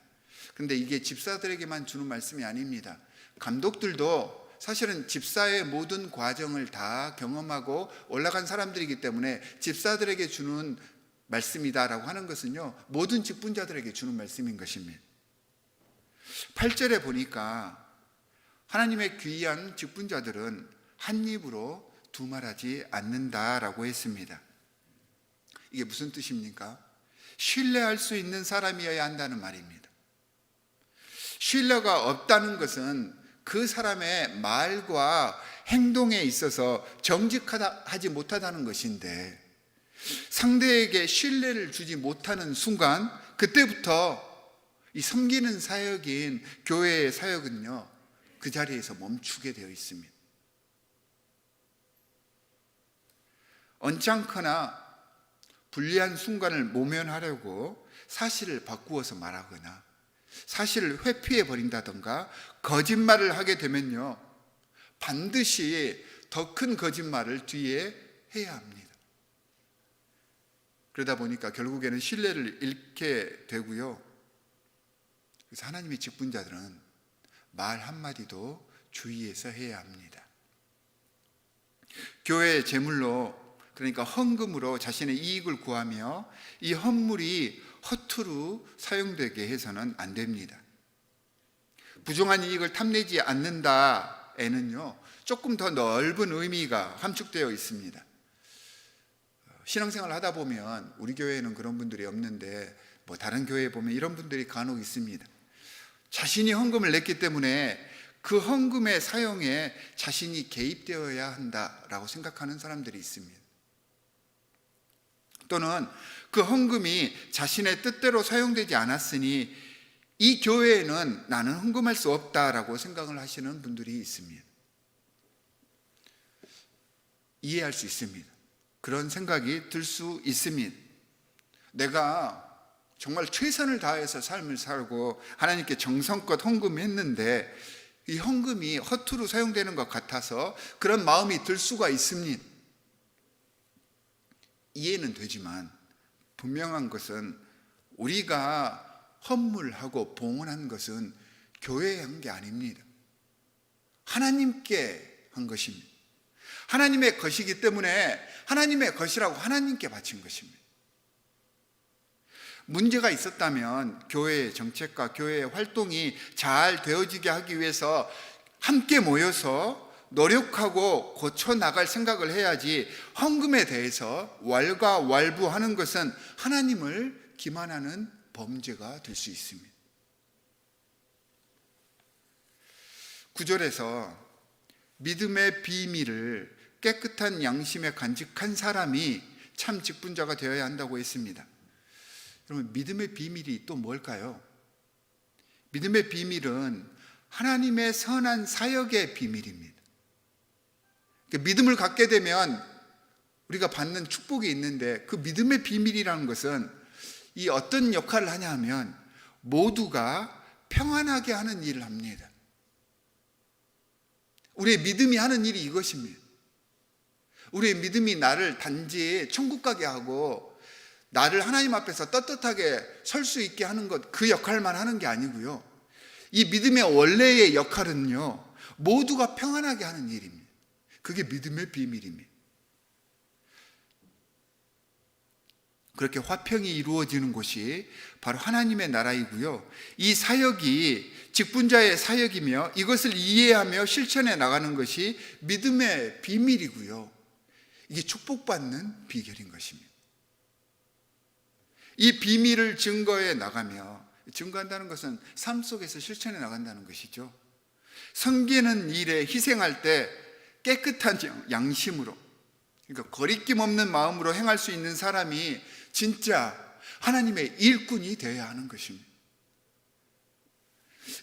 근데 이게 집사들에게만 주는 말씀이 아닙니다. 감독들도 사실은 집사의 모든 과정을 다 경험하고 올라간 사람들이기 때문에 집사들에게 주는 말씀이다라고 하는 것은요, 모든 직분자들에게 주는 말씀인 것입니다. 8절에 보니까 하나님의 귀한 직분자들은 한 입으로 두말하지 않는다라고 했습니다. 이게 무슨 뜻입니까? 신뢰할 수 있는 사람이어야 한다는 말입니다. 신뢰가 없다는 것은 그 사람의 말과 행동에 있어서 정직하지 못하다는 것인데, 상대에게 신뢰를 주지 못하는 순간, 그때부터 이 섬기는 사역인 교회의 사역은요, 그 자리에서 멈추게 되어 있습니다. 언짢거나 불리한 순간을 모면하려고 사실을 바꾸어서 말하거나 사실을 회피해 버린다던가 거짓말을 하게 되면요, 반드시 더 큰 거짓말을 뒤에 해야 합니다. 그러다 보니까 결국에는 신뢰를 잃게 되고요. 그래서 하나님의 직분자들은 말 한마디도 주의해서 해야 합니다. 교회의 제물로, 그러니까 헌금으로 자신의 이익을 구하며 이 헌물이 허투루 사용되게 해서는 안 됩니다. 부정한 이익을 탐내지 않는다에는요, 조금 더 넓은 의미가 함축되어 있습니다. 신앙생활을 하다 보면 우리 교회에는 그런 분들이 없는데 뭐 다른 교회에 보면 이런 분들이 간혹 있습니다. 자신이 헌금을 냈기 때문에 그 헌금의 사용에 자신이 개입되어야 한다라고 생각하는 사람들이 있습니다. 또는 그 헌금이 자신의 뜻대로 사용되지 않았으니 이 교회에는 나는 헌금할 수 없다라고 생각을 하시는 분들이 있습니다. 이해할 수 있습니다. 그런 생각이 들 수 있습니다. 내가 정말 최선을 다해서 삶을 살고 하나님께 정성껏 헌금했는데 이 헌금이 허투루 사용되는 것 같아서 그런 마음이 들 수가 있습니다. 이해는 되지만 분명한 것은 우리가 헌물하고 봉헌한 것은 교회에 한 게 아닙니다. 하나님께 한 것입니다. 하나님의 것이기 때문에 하나님의 것이라고 하나님께 바친 것입니다. 문제가 있었다면 교회의 정책과 교회의 활동이 잘 되어지게 하기 위해서 함께 모여서 노력하고 고쳐나갈 생각을 해야지, 헌금에 대해서 왈가왈부하는 것은 하나님을 기만하는 범죄가 될 수 있습니다. 9절에서 믿음의 비밀을 깨끗한 양심에 간직한 사람이 참 직분자가 되어야 한다고 했습니다. 여러분, 믿음의 비밀이 또 뭘까요? 믿음의 비밀은 하나님의 선한 사역의 비밀입니다. 믿음을 갖게 되면 우리가 받는 축복이 있는데, 그 믿음의 비밀이라는 것은 이 어떤 역할을 하냐 하면 모두가 평안하게 하는 일을 합니다. 우리의 믿음이 하는 일이 이것입니다. 우리의 믿음이 나를 단지 천국 가게 하고 나를 하나님 앞에서 떳떳하게 설 수 있게 하는 것, 그 역할만 하는 게 아니고요, 이 믿음의 원래의 역할은요, 모두가 평안하게 하는 일입니다. 그게 믿음의 비밀입니다. 그렇게 화평이 이루어지는 곳이 바로 하나님의 나라이고요, 이 사역이 직분자의 사역이며 이것을 이해하며 실천해 나가는 것이 믿음의 비밀이고요, 이게 축복받는 비결인 것입니다. 이 비밀을 증거해 나가며, 증거한다는 것은 삶 속에서 실천해 나간다는 것이죠. 섬기는 일에 희생할 때 깨끗한 양심으로, 그러니까 거리낌 없는 마음으로 행할 수 있는 사람이 진짜 하나님의 일꾼이 되어야 하는 것입니다.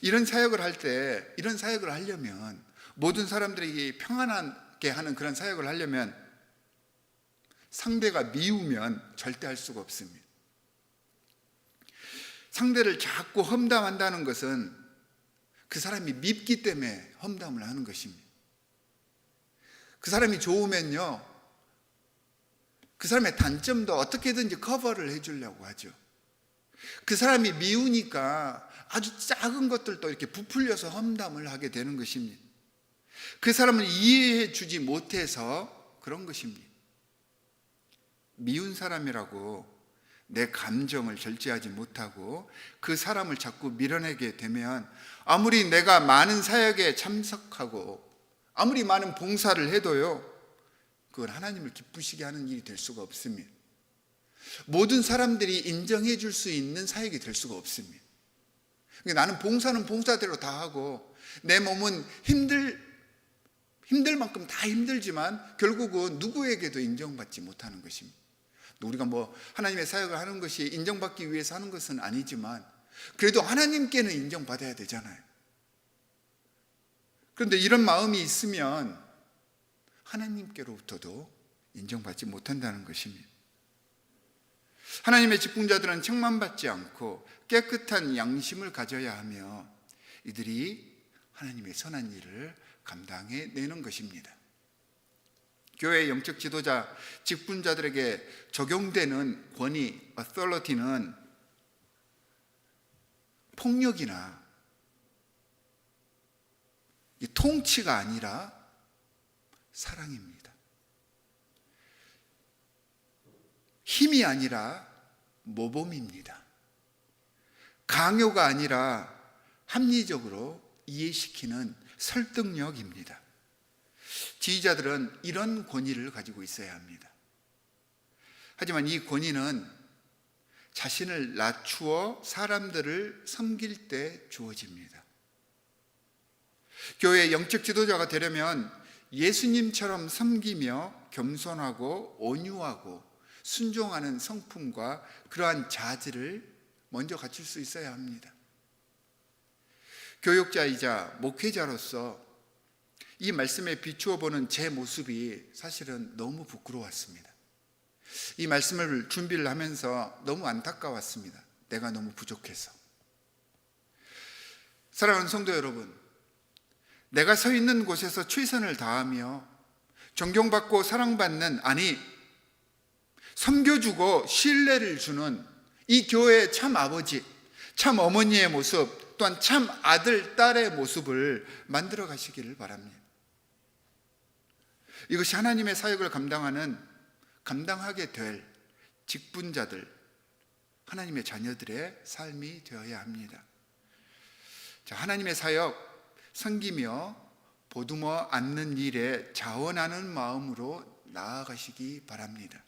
이런 사역을 할 때, 이런 사역을 하려면, 모든 사람들에게 평안하게 하는 그런 사역을 하려면 상대가 미우면 절대 할 수가 없습니다. 상대를 자꾸 험담한다는 것은 그 사람이 밉기 때문에 험담을 하는 것입니다. 그 사람이 좋으면요, 그 사람의 단점도 어떻게든지 커버를 해주려고 하죠. 그 사람이 미우니까 아주 작은 것들도 이렇게 부풀려서 험담을 하게 되는 것입니다. 그 사람을 이해해 주지 못해서 그런 것입니다. 미운 사람이라고 내 감정을 절제하지 못하고 그 사람을 자꾸 밀어내게 되면 아무리 내가 많은 사역에 참석하고 아무리 많은 봉사를 해도요, 그건 하나님을 기쁘시게 하는 일이 될 수가 없습니다. 모든 사람들이 인정해 줄 수 있는 사역이 될 수가 없습니다. 그러니까 나는 봉사는 봉사대로 다 하고 내 몸은 힘들 만큼 다 힘들지만 결국은 누구에게도 인정받지 못하는 것입니다. 우리가 뭐 하나님의 사역을 하는 것이 인정받기 위해서 하는 것은 아니지만 그래도 하나님께는 인정받아야 되잖아요. 그런데 이런 마음이 있으면 하나님께로부터도 인정받지 못한다는 것입니다. 하나님의 직분자들은 책망받지 않고 깨끗한 양심을 가져야 하며 이들이 하나님의 선한 일을 감당해 내는 것입니다. 교회의 영적 지도자, 직분자들에게 적용되는 권위, authority는 폭력이나 이 통치가 아니라 사랑입니다. 힘이 아니라 모범입니다. 강요가 아니라 합리적으로 이해시키는 설득력입니다. 지휘자들은 이런 권위를 가지고 있어야 합니다. 하지만 이 권위는 자신을 낮추어 사람들을 섬길 때 주어집니다. 교회의 영적 지도자가 되려면 예수님처럼 섬기며 겸손하고 온유하고 순종하는 성품과 그러한 자질을 먼저 갖출 수 있어야 합니다. 교육자이자 목회자로서 이 말씀에 비추어 보는 제 모습이 사실은 너무 부끄러웠습니다. 이 말씀을 준비를 하면서 너무 안타까웠습니다. 내가 너무 부족해서. 사랑하는 성도 여러분, 내가 서 있는 곳에서 최선을 다하며 존경받고 사랑받는, 아니 섬겨주고 신뢰를 주는 이 교회의 참 아버지, 참 어머니의 모습, 또한 참 아들, 딸의 모습을 만들어 가시기를 바랍니다. 이것이 하나님의 사역을 감당하게 될 직분자들, 하나님의 자녀들의 삶이 되어야 합니다. 자, 하나님의 사역, 섬기며 보듬어 안는 일에 자원하는 마음으로 나아가시기 바랍니다.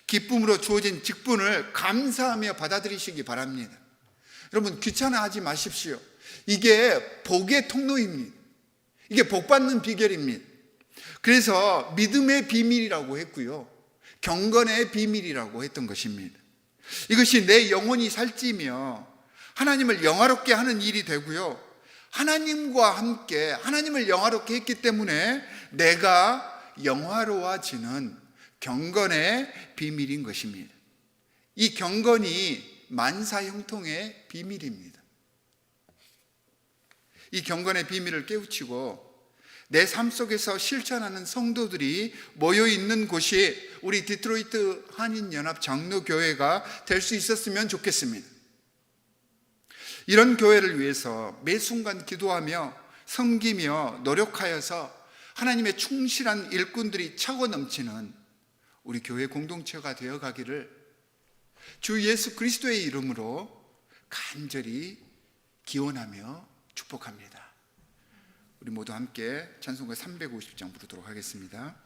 기쁨으로 주어진 직분을 감사하며 받아들이시기 바랍니다. 여러분, 귀찮아하지 마십시오. 이게 복의 통로입니다. 이게 복받는 비결입니다. 그래서 믿음의 비밀이라고 했고요, 경건의 비밀이라고 했던 것입니다. 이것이 내 영혼이 살찌며 하나님을 영화롭게 하는 일이 되고요, 하나님과 함께 하나님을 영화롭게 했기 때문에 내가 영화로워지는 경건의 비밀인 것입니다. 이 경건이 만사형통의 비밀입니다. 이 경건의 비밀을 깨우치고 내 삶 속에서 실천하는 성도들이 모여있는 곳이 우리 디트로이트 한인연합 장로교회가 될 수 있었으면 좋겠습니다. 이런 교회를 위해서 매 순간 기도하며 섬기며 노력하여서 하나님의 충실한 일꾼들이 차고 넘치는 우리 교회 공동체가 되어가기를 주 예수 그리스도의 이름으로 간절히 기원하며 축복합니다. 우리 모두 함께 찬송가 350장 부르도록 하겠습니다.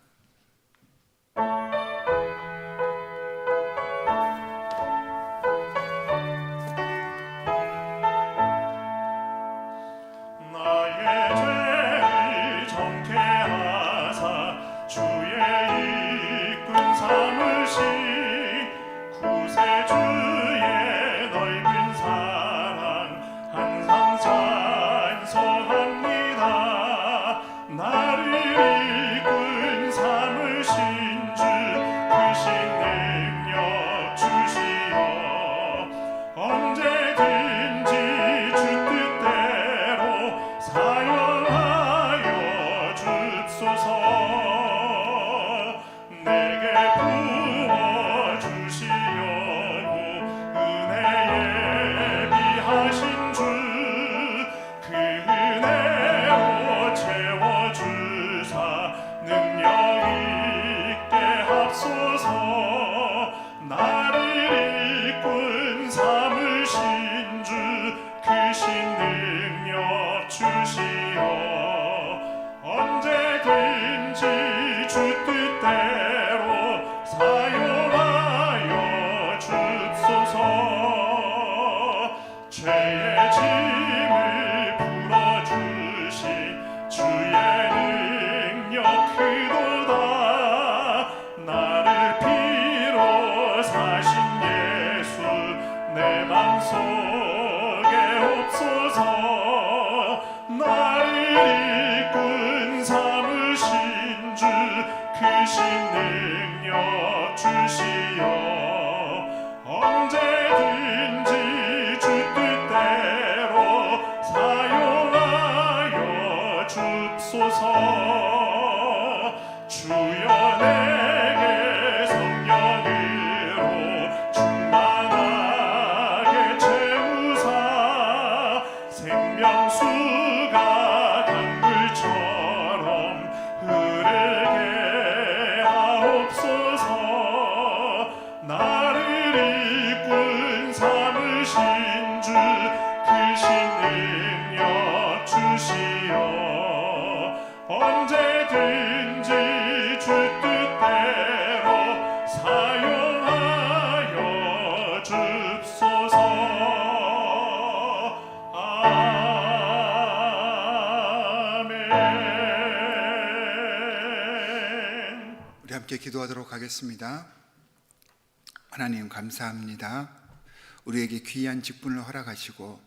나의 죄를 정케 하사 주의 일꾼 삼으신 구세주의 넓은 사랑 항상 찬송합니다. 나를 일꾼 삼으신 주 크신 능력 주시어 언제든지 주 뜻대로 사용하여 줍소서. 크신 능력 주시어 언제든지 주 뜻대로 사용하여 줍소서. 주여 내게 성령으로 충만하게 채우사 생명수가 강물처럼 흐르게 하옵소서. 나를 이끈 삼으신 주 크신 능력 주시어 언제든지 주 뜻대로 사용하여 줍소서. 아멘. 우리 함께 기도하도록 하겠습니다. 하나님 감사합니다. 우리에게 귀한 직분을 허락하시고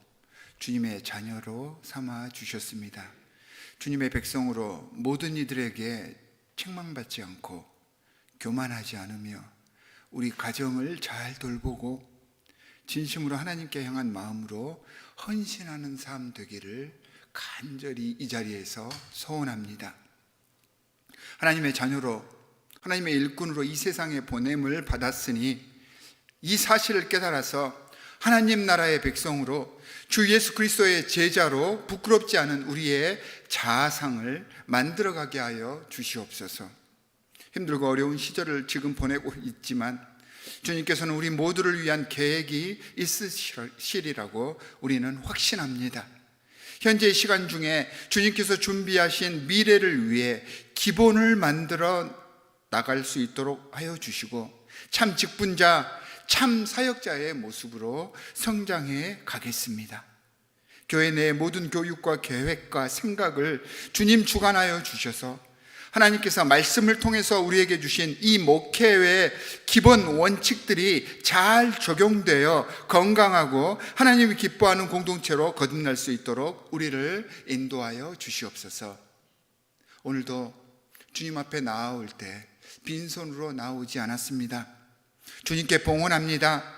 주님의 자녀로 삼아 주셨습니다. 주님의 백성으로 모든 이들에게 책망받지 않고 교만하지 않으며 우리 가정을 잘 돌보고 진심으로 하나님께 향한 마음으로 헌신하는 삶 되기를 간절히 이 자리에서 소원합니다. 하나님의 자녀로 하나님의 일꾼으로 이 세상에 보냄을 받았으니 이 사실을 깨달아서 하나님 나라의 백성으로 주 예수 그리스도의 제자로 부끄럽지 않은 우리의 자아상을 만들어가게 하여 주시옵소서. 힘들고 어려운 시절을 지금 보내고 있지만 주님께서는 우리 모두를 위한 계획이 있으시리라고 우리는 확신합니다. 현재 시간 중에 주님께서 준비하신 미래를 위해 기본을 만들어 나갈 수 있도록 하여 주시고 참 직분자, 참 사역자의 모습으로 성장해 가겠습니다. 교회 내 모든 교육과 계획과 생각을 주님 주관하여 주셔서 하나님께서 말씀을 통해서 우리에게 주신 이 목회의 기본 원칙들이 잘 적용되어 건강하고 하나님이 기뻐하는 공동체로 거듭날 수 있도록 우리를 인도하여 주시옵소서. 오늘도 주님 앞에 나아올 때 빈손으로 나오지 않았습니다. 주님께 봉헌합니다.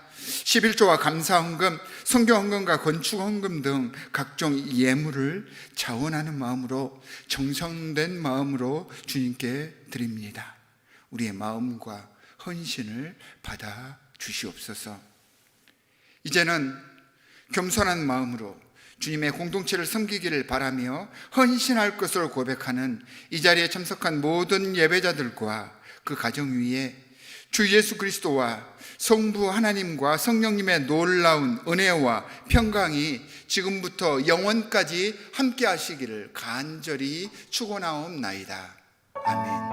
11조와 감사헌금, 성경헌금과 건축헌금 등 각종 예물을 자원하는 마음으로 정성된 마음으로 주님께 드립니다. 우리의 마음과 헌신을 받아 주시옵소서. 이제는 겸손한 마음으로 주님의 공동체를 섬기기를 바라며 헌신할 것을 고백하는 이 자리에 참석한 모든 예배자들과 그 가정 위에 주 예수 그리스도와 성부 하나님과 성령님의 놀라운 은혜와 평강이 지금부터 영원까지 함께 하시기를 간절히 축원하옵나이다. 아멘.